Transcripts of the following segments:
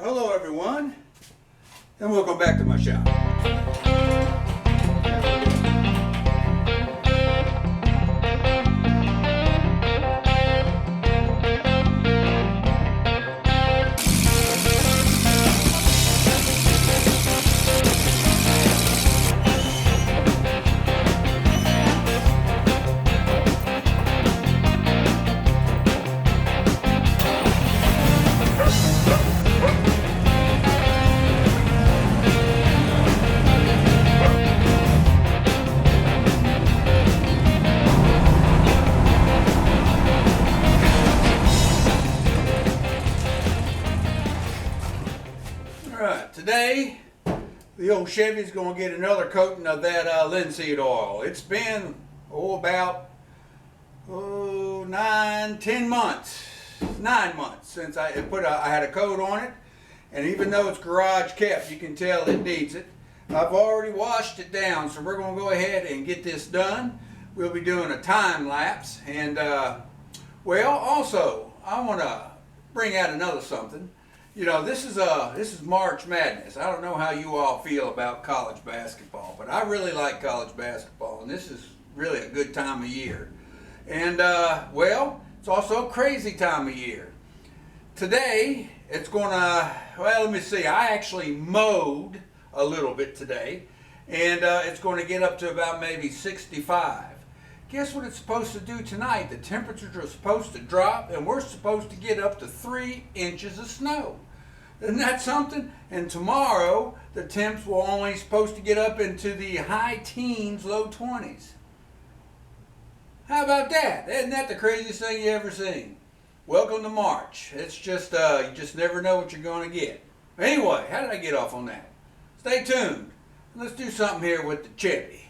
Hello everyone, and welcome back to my shop. Alright, today the old Chevy's going to get another coating of that linseed oil. It's been about 9 months since I had a coat on it, and even though it's garage kept, you can tell it needs it. I've already washed it down, so we're going to go ahead and get this done. We'll be doing a time lapse, and well, also I want to bring out another something. You know, this is March Madness. I don't know how you all feel about college basketball, but I really like college basketball, and this is really a good time of year. And well, it's also a crazy time of year. Today, it's gonna, well, let me see. I actually mowed a little bit today, and it's going to get up to about maybe 65. Guess what it's supposed to do tonight? The temperatures are supposed to drop, and we're supposed to get up to 3 inches of snow. Isn't that something? And tomorrow, the temps will only supposed to get up into the high teens, low 20s. How about that? Isn't that the craziest thing you ever seen? Welcome to March. It's just, you just never know what you're going to get. Anyway, how did I get off on that? Stay tuned. Let's do something here with the Chevy.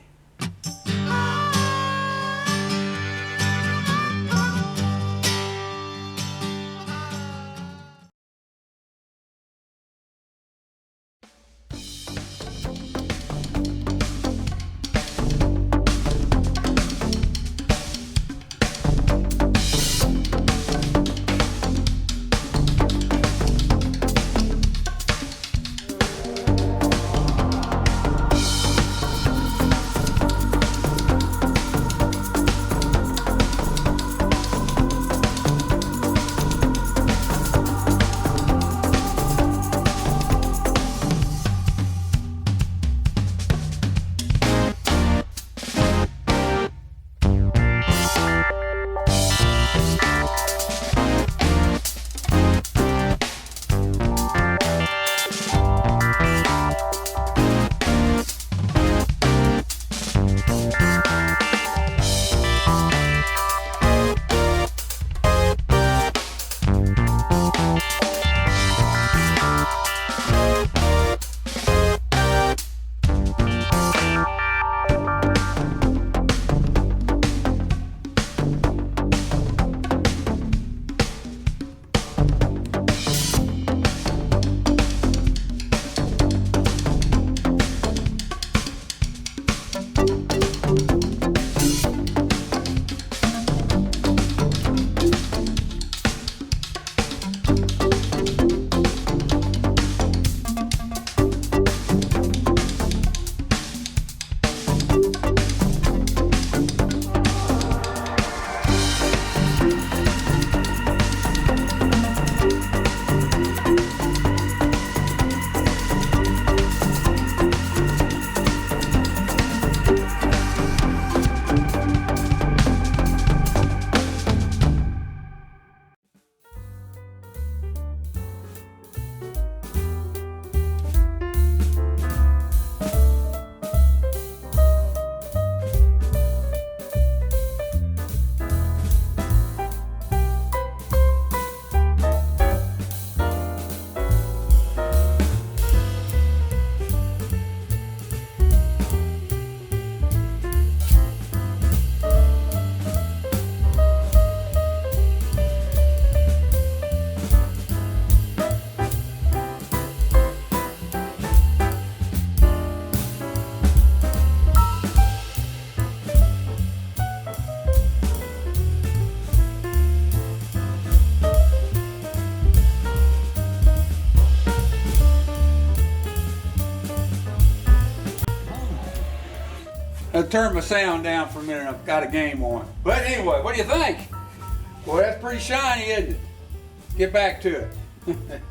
I'll turn my sound down for a minute. I've got a game on. But anyway, what do you think? Well, that's pretty shiny, isn't it? Get back to it.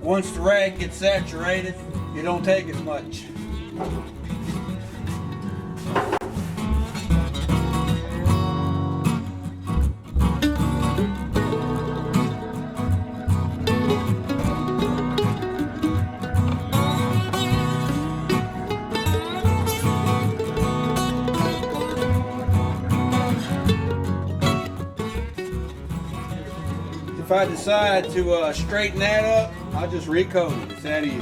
Once the rag gets saturated, it don't take as much. If I decide to straighten that up, I'll just recoat it. It's that easy.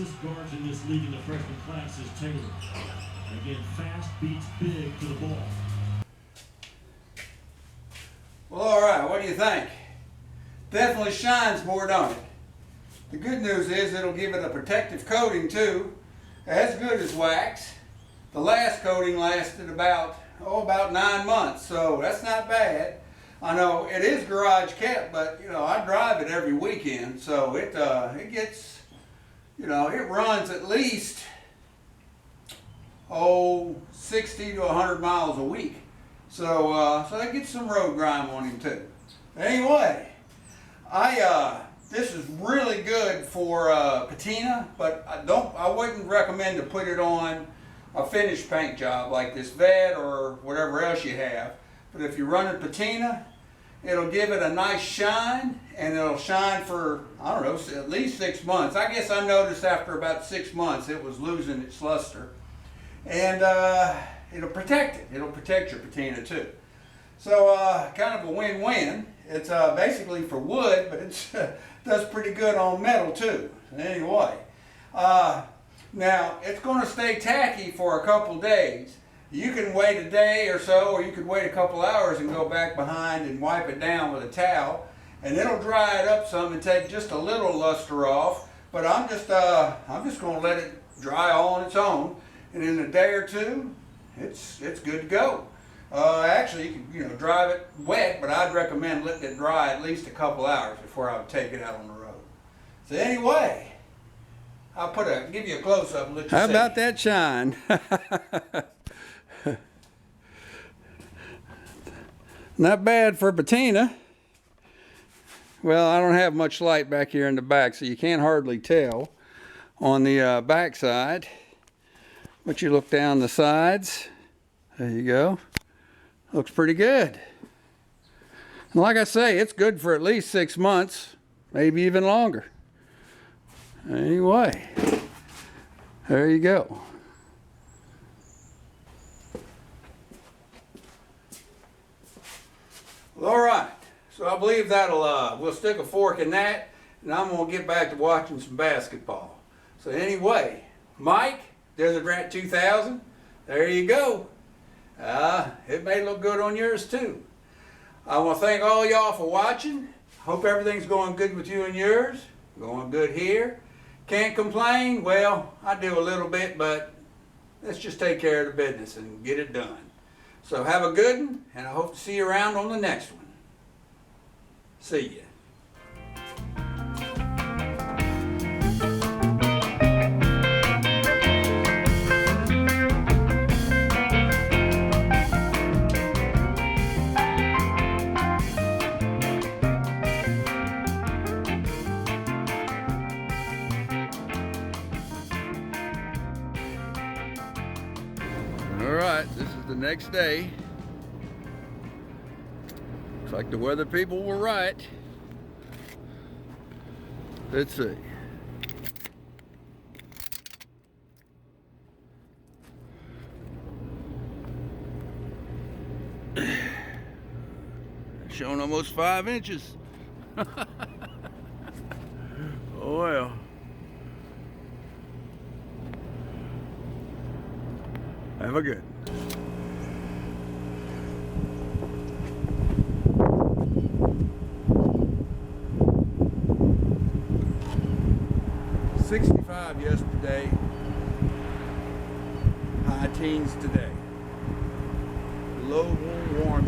fastest guards in this league in the freshman class is Taylor. Again, fast beats big to the ball. Well, all right, what do you think? Definitely shines more, don't it? The good news is it'll give it a protective coating too, as good as wax. The last coating lasted about 9 months, so that's not bad. I know it is garage kept, but you know, I drive it every weekend, so it gets, you know, it runs at least 60 to 100 miles a week. So so it gets some road grime on him too. Anyway, this is really good for patina, but I wouldn't recommend to put it on a finished paint job like this vet or whatever else you have. But if you're running patina, it'll give it a nice shine, and it'll shine for, I don't know, at least 6 months. I guess I noticed after about 6 months it was losing its luster. And it'll protect it. It'll protect your patina too. So kind of a win-win. It's basically for wood, but it does pretty good on metal too. Anyway, now it's going to stay tacky for a couple days. You can wait a day or so, or you could wait a couple hours and go back behind and wipe it down with a towel, and it'll dry it up some and take just a little luster off. But I'm just going to let it dry all on its own, and in a day or two, it's good to go. Actually, you can drive it wet, but I'd recommend letting it dry at least a couple hours before I would take it out on the road. So anyway, I'll give you a close up and let you see. How about that shine? Not bad for patina. Well, I don't have much light back here in the back, so you can't hardly tell on the back side. But you look down the sides, there you go. Looks pretty good. And like I say, it's good for at least 6 months, maybe even longer. Anyway, there you go. Well, all right, so I believe that'll, we'll stick a fork in that, and I'm gonna get back to watching some basketball. So anyway, Mike, Desert Rat 2000, there you go. It may look good on yours too. I want to thank all y'all for watching. Hope everything's going good with you and yours. Going good here. Can't complain. Well, I do a little bit, but let's just take care of the business and get it done. So have a good one, and I hope to see you around on the next one. See ya. Alright, this is the next day. Looks like the weather people were right. Let's see. Showing almost 5 inches. Oh well. Have a good. $65 yesterday, high teens today. Low, warm,